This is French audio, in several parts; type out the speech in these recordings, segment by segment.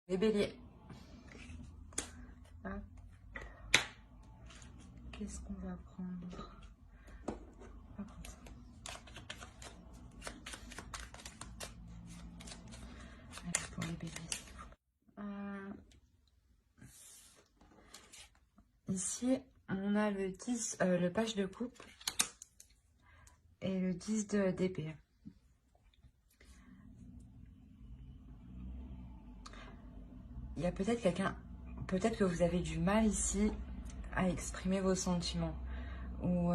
Les béliers. Hop. Qu'est-ce qu'on va prendre? On va prendre ça. Allez, pour les béliers. Ici, on a le 10, le page de coupe et le 10 d'épée. Il y a peut-être quelqu'un, peut-être que vous avez du mal ici à exprimer vos sentiments. Ou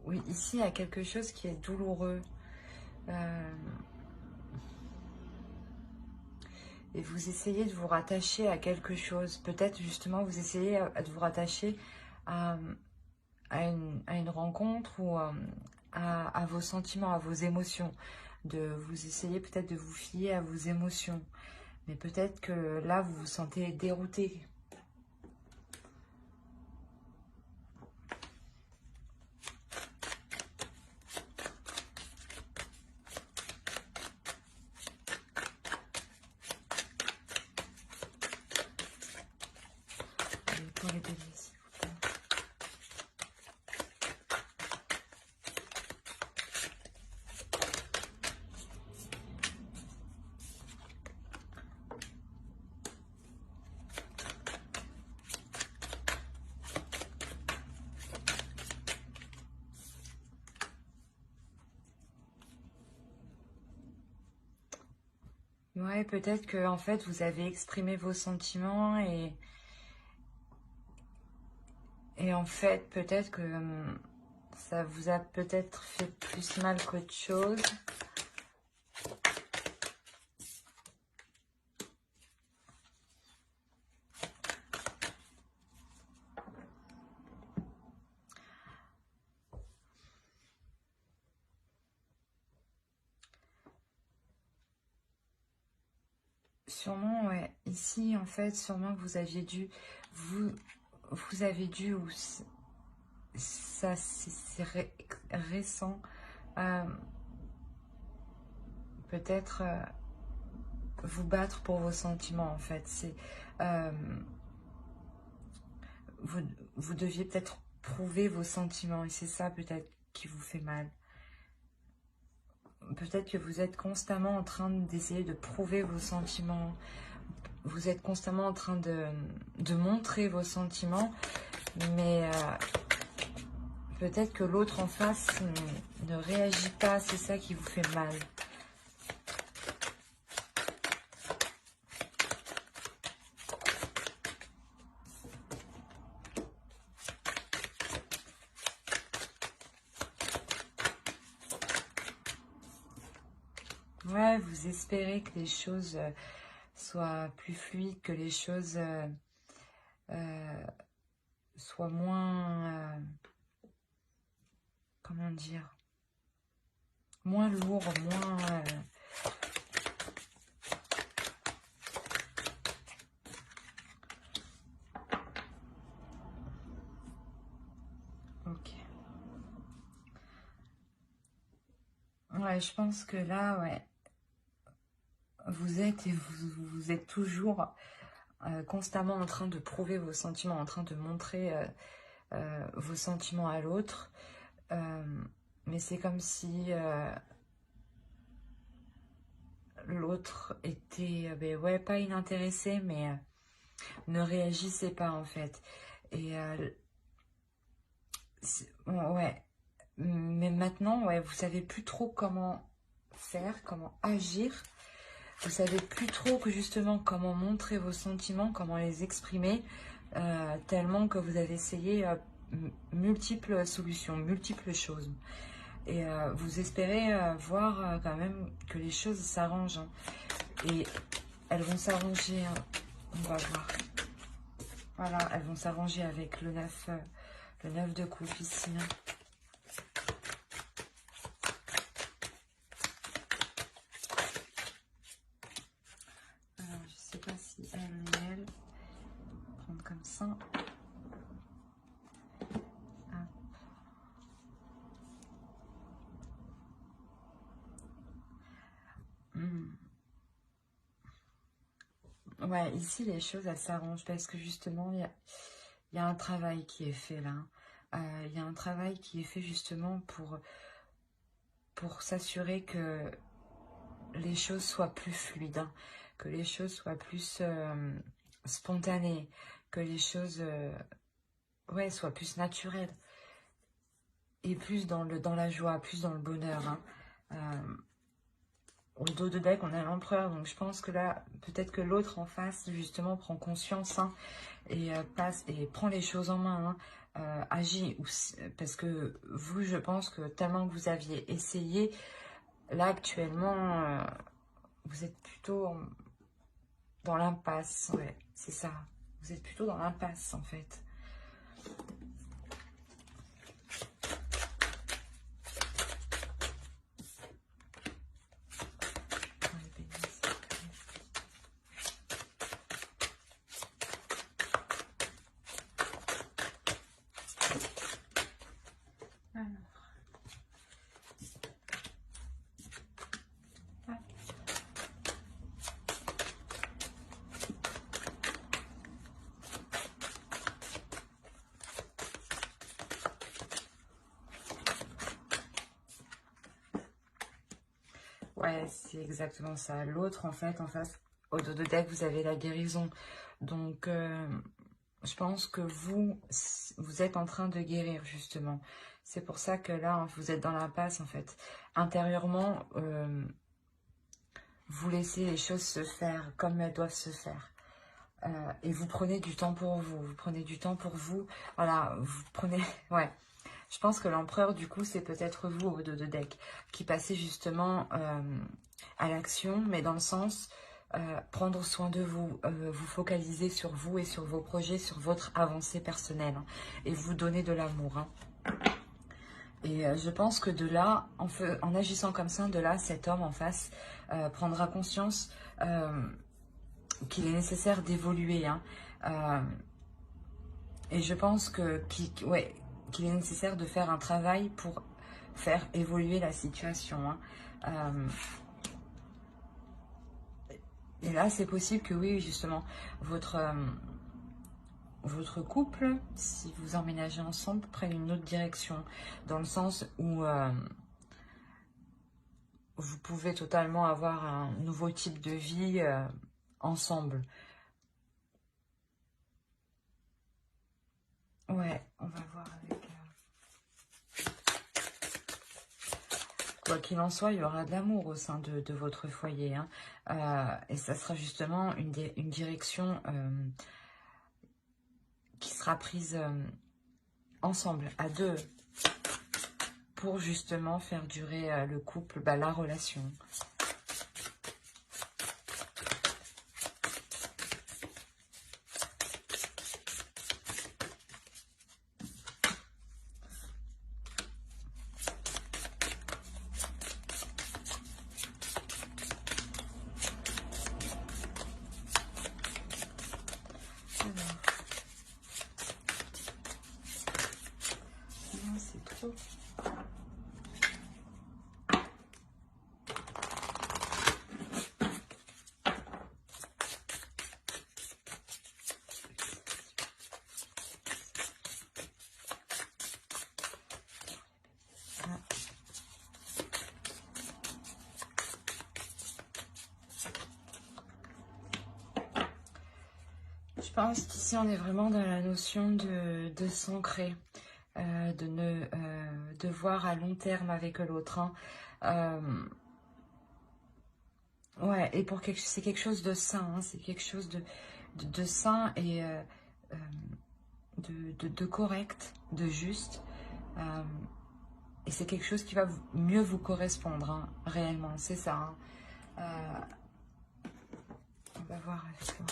oui, ici, il y a quelque chose qui est douloureux. Et vous essayez de vous rattacher à quelque chose. Peut-être justement, vous essayez de vous rattacher à une rencontre ou à vos sentiments, à vos émotions. Vous essayez peut-être de vous fier à vos émotions. Mais peut-être que là, vous vous sentez dérouté. Pour les béliers, s'il vous plaît. Ouais, peut-être que en fait, vous avez exprimé vos sentiments et en fait, peut-être que ça vous a peut-être fait plus mal qu'autre chose. Sûrement, ouais. Ici, en fait, sûrement que vous aviez dû... Vous avez dû... Ou ça, c'est récent. Peut-être vous battre pour vos sentiments, en fait. C'est... vous deviez peut-être prouver vos sentiments. Et c'est ça, peut-être, qui vous fait mal. Peut-être que vous êtes constamment en train d'essayer de prouver vos sentiments. Vous êtes constamment en train de montrer vos sentiments. Mais peut-être que l'autre en face ne réagit pas. C'est ça qui vous fait mal. Ouais, vous espérez que les choses soient plus fluides, que les choses soient moins... comment dire? Moins lourdes, moins... ok. Ouais, je pense que là, ouais, vous êtes et vous êtes toujours constamment en train de prouver vos sentiments, en train de montrer vos sentiments à l'autre. Mais c'est comme si l'autre était, ben ouais, pas inintéressé, mais ne réagissait pas en fait. Et ouais, mais maintenant, ouais, vous savez plus trop comment faire, comment agir. Vous savez plus trop que justement comment montrer vos sentiments, comment les exprimer, tellement que vous avez essayé multiples solutions, multiples choses. Et vous espérez voir quand même que les choses s'arrangent. Hein. Et elles vont s'arranger, hein. On va voir. Voilà, elles vont s'arranger avec le 9 de coupe ici. Hein. Alors, je sais pas si elle, prendre comme ça. Ouais, ici, les choses, elles s'arrangent parce que justement, il y a un travail qui est fait là. Il y a un travail qui est fait justement pour s'assurer que les choses soient plus fluides, hein, que les choses soient plus spontanées, que les choses ouais, soient plus naturelles et plus dans la joie, plus dans le bonheur. Hein. Au dos de deck, on a l'empereur, donc je pense que là, peut-être que l'autre en face, justement, prend conscience hein, et passe et prend les choses en main, hein, agit, parce que vous, je pense que tellement que vous aviez essayé, là, actuellement, vous êtes plutôt dans l'impasse, ouais, c'est ça. Vous êtes plutôt dans l'impasse, en fait. Ouais, c'est exactement ça. L'autre, en fait, en face, au dos de deck, vous avez la guérison. Donc, je pense que vous êtes en train de guérir, justement. C'est pour ça que là, hein, vous êtes dans l'impasse, en fait. Intérieurement, vous laissez les choses se faire comme elles doivent se faire. Et vous prenez du temps pour vous. Vous prenez du temps pour vous. Voilà, vous prenez... Ouais. Je pense que l'empereur, du coup, c'est peut-être vous au dos de deck qui passez justement à l'action, mais dans le sens prendre soin de vous, vous focaliser sur vous et sur vos projets, sur votre avancée personnelle hein, et vous donner de l'amour. Hein. Et je pense que de là, en agissant comme ça, de là, cet homme en face prendra conscience qu'il est nécessaire d'évoluer. Hein. Et je pense ouais, qu'il est nécessaire de faire un travail pour faire évoluer la situation. Hein. Et là, c'est possible que oui, justement, votre couple, si vous emménagez ensemble, prenne une autre direction. Dans le sens où vous pouvez totalement avoir un nouveau type de vie ensemble. Ouais, on va voir avec... Quoi qu'il en soit, il y aura de l'amour au sein de votre foyer. Hein. Et ça sera justement une direction qui sera prise ensemble, à deux, pour justement faire durer le couple, bah, la relation. Je pense qu'ici, on est vraiment dans la notion de s'ancrer, de voir à long terme avec l'autre. Hein. Ouais, et c'est quelque chose de sain, hein, c'est quelque chose de sain et de correct, de juste. Et c'est quelque chose qui va mieux vous correspondre, hein, réellement, c'est ça. Hein. On va voir avec moi.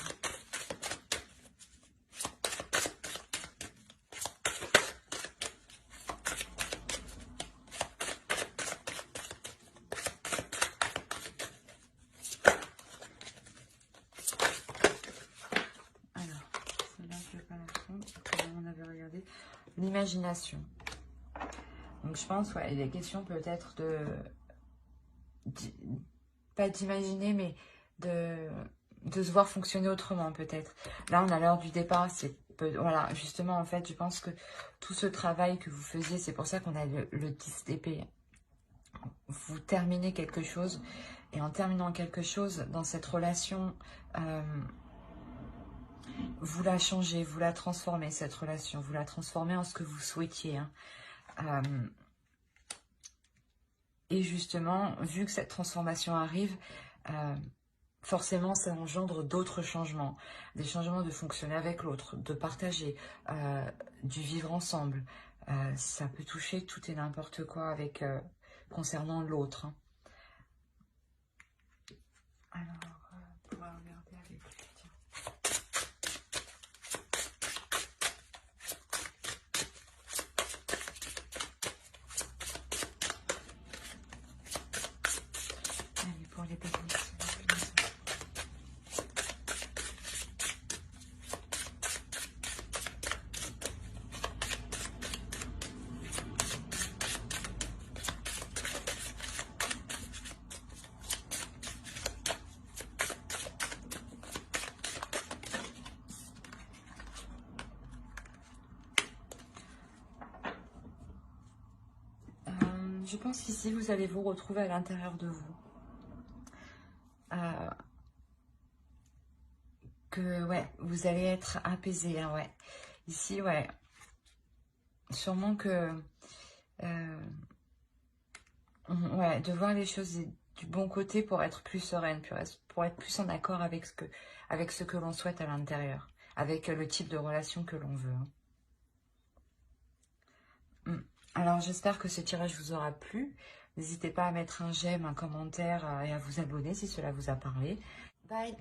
L'imagination. Donc je pense, ouais, il est question peut-être pas d'imaginer, mais de se voir fonctionner autrement peut-être. Là, on a l'heure du départ. Voilà, justement, en fait, je pense que tout ce travail que vous faisiez, c'est pour ça qu'on a le 10 d'épée. Vous terminez quelque chose. Et en terminant quelque chose dans cette relation, vous la changez, vous la transformez, cette relation. Vous la transformez en ce que vous souhaitiez. Hein. Et justement, vu que cette transformation arrive, forcément, ça engendre d'autres changements. Des changements de fonctionner avec l'autre, de partager, du vivre ensemble. Ça peut toucher tout et n'importe quoi avec, concernant l'autre. Hein. Alors, on va regarder avec lui. Tiens. Allez, pour les techniques. Je pense qu'ici, vous allez vous retrouver à l'intérieur de vous. Que, ouais, vous allez être apaisé, hein, ouais. Ici, ouais. Sûrement que... ouais, de voir les choses du bon côté pour être plus sereine, pour être plus en accord avec ce que l'on souhaite à l'intérieur. Avec le type de relation que l'on veut. Hein. Alors, j'espère que ce tirage vous aura plu. N'hésitez pas à mettre un j'aime, un commentaire et à vous abonner si cela vous a parlé. Bye!